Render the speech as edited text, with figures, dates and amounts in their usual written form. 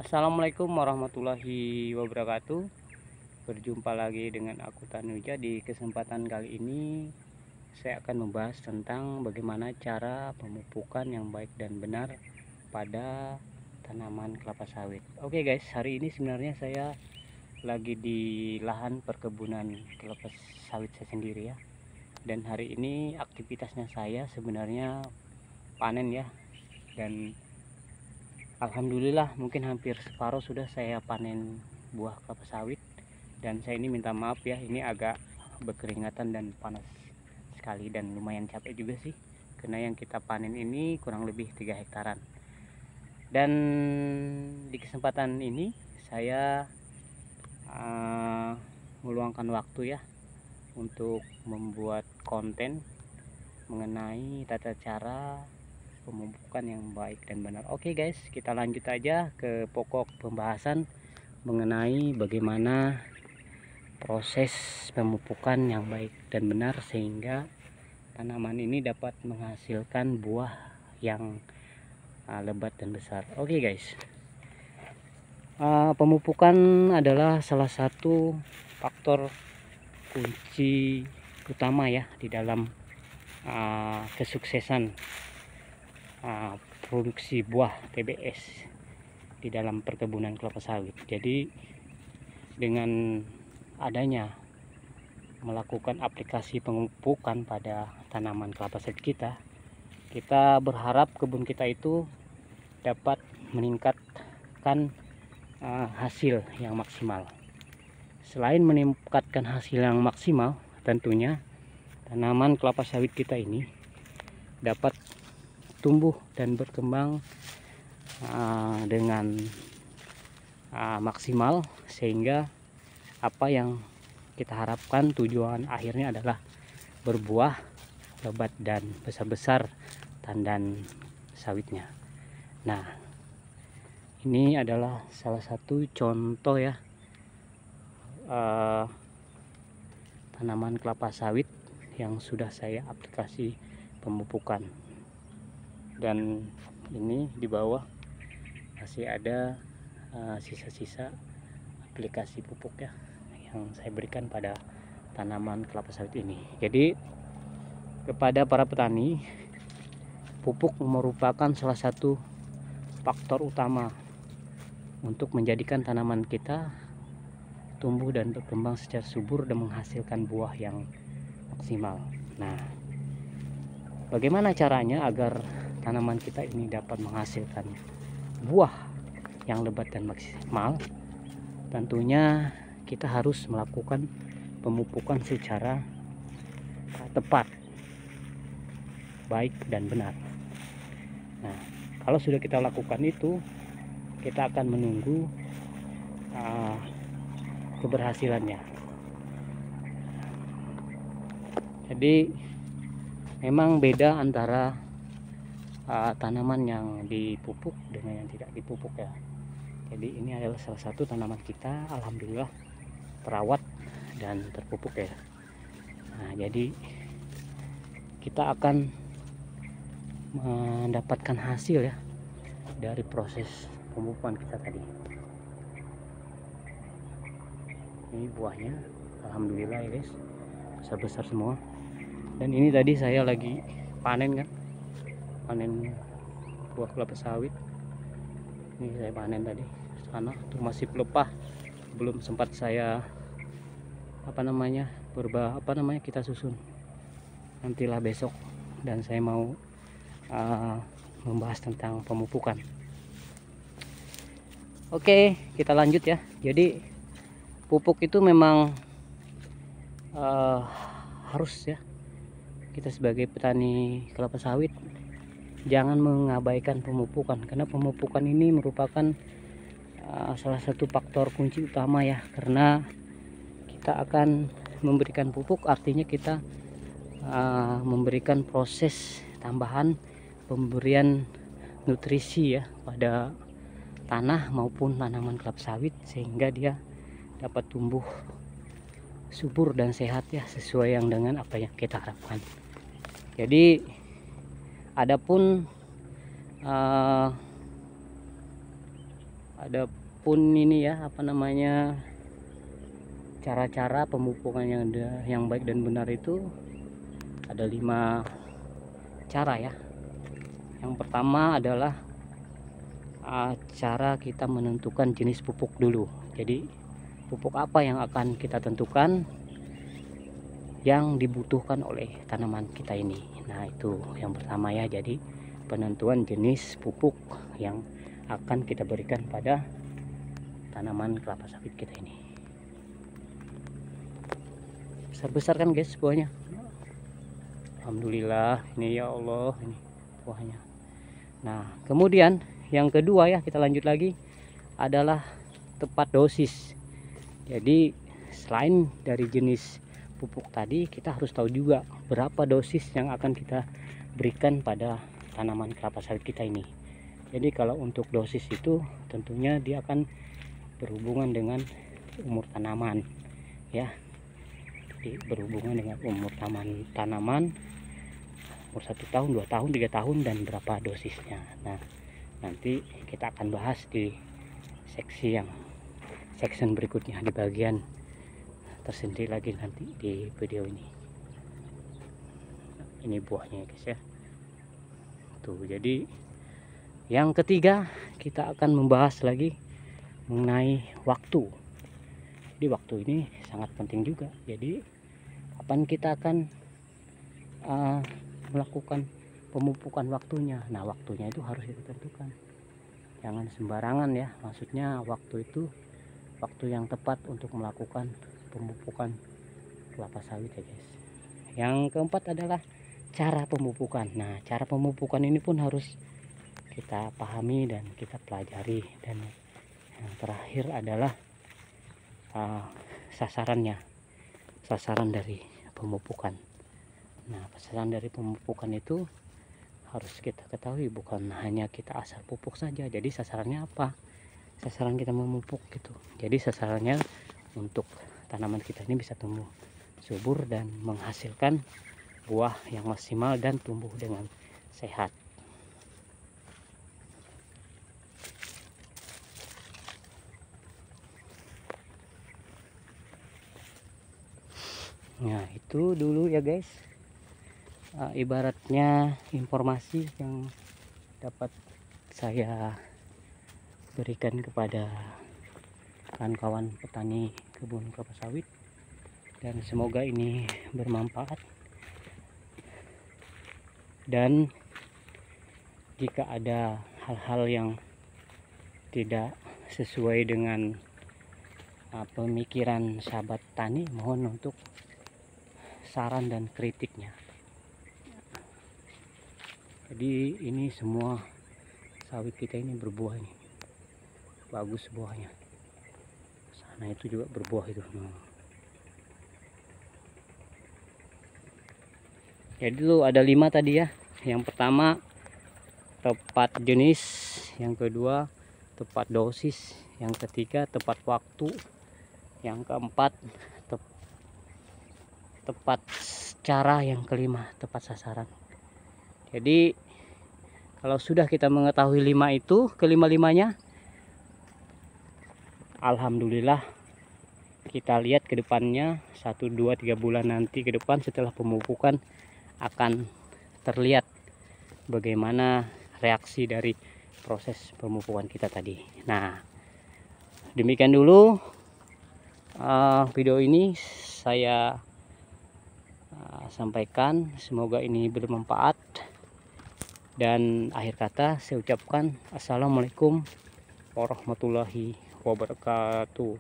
Assalamualaikum warahmatullahi wabarakatuh. Berjumpa lagi dengan aku Tanuja. Di kesempatan kali ini saya akan membahas tentang bagaimana cara pemupukan yang baik dan benar pada tanaman kelapa sawit. Oke guys, hari ini sebenarnya saya lagi di lahan perkebunan kelapa sawit saya sendiri ya. Dan hari ini aktivitasnya saya sebenarnya panen ya. Dan alhamdulillah mungkin hampir separuh sudah saya panen buah kelapa sawit. Dan saya ini minta maaf ya, ini agak berkeringatan dan panas sekali dan lumayan capek juga sih, karena yang kita panen ini kurang lebih 3 hektaran. Dan di kesempatan ini saya meluangkan waktu ya untuk membuat konten mengenai tata cara pemupukan yang baik dan benar. Oke guys, kita lanjut aja ke pokok pembahasan mengenai bagaimana proses pemupukan yang baik dan benar sehingga tanaman ini dapat menghasilkan buah yang lebat dan besar. Oke guys, pemupukan adalah salah satu faktor kunci utama ya di dalam kesuksesan produksi buah TBS di dalam perkebunan kelapa sawit. Jadi dengan adanya melakukan aplikasi pemupukan pada tanaman kelapa sawit kita berharap kebun kita itu dapat meningkatkan hasil yang maksimal. Selain meningkatkan hasil yang maksimal, tentunya tanaman kelapa sawit kita ini dapat tumbuh dan berkembang dengan maksimal, sehingga apa yang kita harapkan tujuan akhirnya adalah berbuah lebat dan besar-besar tandan sawitnya. Nah, ini adalah salah satu contoh ya tanaman kelapa sawit yang sudah saya aplikasi pemupukan. Dan ini di bawah masih ada sisa-sisa aplikasi pupuk ya yang saya berikan pada tanaman kelapa sawit ini. Jadi kepada para petani, pupuk merupakan salah satu faktor utama untuk menjadikan tanaman kita tumbuh dan berkembang secara subur dan menghasilkan buah yang maksimal. Nah, bagaimana caranya agar tanaman kita ini dapat menghasilkan buah yang lebat dan maksimal? Tentunya kita harus melakukan pemupukan secara tepat, baik dan benar. Nah, kalau sudah kita lakukan itu, kita akan menunggu keberhasilannya. Jadi memang beda antara tanaman yang dipupuk dengan yang tidak dipupuk ya. Jadi ini adalah salah satu tanaman kita, alhamdulillah terawat dan terpupuk ya. Nah, jadi kita akan mendapatkan hasil ya dari proses pemupukan kita tadi. Ini buahnya, alhamdulillah ya guys, besar-besar semua. Dan ini tadi saya lagi panen kan, panen buah kelapa sawit. Ini saya panen tadi, sana tuh masih pelepah, belum sempat saya kita susun, nantilah besok. Dan saya mau membahas tentang pemupukan. Oke, kita lanjut ya. Jadi pupuk itu memang harus ya, kita sebagai petani kelapa sawit jangan mengabaikan pemupukan, karena pemupukan ini merupakan salah satu faktor kunci utama ya, karena kita akan memberikan pupuk, artinya kita memberikan proses tambahan pemberian nutrisi ya pada tanah maupun tanaman kelapa sawit, sehingga dia dapat tumbuh subur dan sehat ya, sesuai yang dengan apa yang kita harapkan. Jadi adapun Adapun ini ya, apa namanya, cara-cara pemupukan yang baik dan benar itu ada 5 cara ya. Yang pertama adalah cara kita menentukan jenis pupuk dulu. Jadi pupuk apa yang akan kita tentukan yang dibutuhkan oleh tanaman kita ini. Nah, itu yang pertama ya. Jadi penentuan jenis pupuk yang akan kita berikan pada tanaman kelapa sawit kita ini. Besar-besar kan guys buahnya. Alhamdulillah, ini ya Allah, ini buahnya. Nah, kemudian yang kedua ya, kita lanjut lagi adalah tepat dosis. Jadi selain dari jenis pupuk tadi, kita harus tahu juga berapa dosis yang akan kita berikan pada tanaman kelapa sawit kita ini. Jadi kalau untuk dosis itu tentunya dia akan berhubungan dengan umur tanaman ya. Jadi berhubungan dengan umur tanaman, umur 1 tahun, 2 tahun, 3 tahun, dan berapa dosisnya. Nah, nanti kita akan bahas di section berikutnya, di bagian tersendiri lagi nanti di video ini. Ini buahnya guys ya. Tuh, jadi yang ketiga kita akan membahas lagi mengenai waktu. Jadi waktu ini sangat penting juga. Jadi kapan kita akan melakukan pemupukan waktunya. Nah, waktunya itu harus kita tentukan. Jangan sembarangan ya. Maksudnya waktu itu waktu yang tepat untuk melakukan pemupukan kelapa sawit ya guys. Yang keempat adalah cara pemupukan. Nah, cara pemupukan ini pun harus kita pahami dan kita pelajari. Dan yang terakhir adalah sasaran dari pemupukan. Nah, sasaran dari pemupukan itu harus kita ketahui, bukan hanya kita asal pupuk saja. Jadi sasarannya apa? Sasaran kita memupuk gitu. Jadi sasarannya untuk tanaman kita ini bisa tumbuh subur dan menghasilkan buah yang maksimal dan tumbuh dengan sehat. Nah, itu dulu ya guys, ibaratnya informasi yang dapat saya berikan kepada kawan-kawan petani kebun kelapa sawit, dan semoga ini bermanfaat. Dan jika ada hal-hal yang tidak sesuai dengan pemikiran sahabat tani, mohon untuk saran dan kritiknya. Jadi ini semua sawit kita ini berbuah, ini bagus buahnya. Sana itu juga berbuah itu. Jadi itu ada 5 tadi ya. Yang pertama tepat jenis, yang kedua tepat dosis, yang ketiga tepat waktu, yang keempat tepat cara, yang kelima tepat sasaran. Jadi kalau sudah kita mengetahui 5 itu, kelima-limanya, alhamdulillah, kita lihat ke depannya 1, 2, 3 bulan nanti ke depan setelah pemupukan akan terlihat bagaimana reaksi dari proses pemupukan kita tadi. Nah, demikian dulu video ini saya sampaikan. Semoga ini bermanfaat. Dan akhir kata saya ucapkan assalamualaikum warahmatullahi wabarakatuh.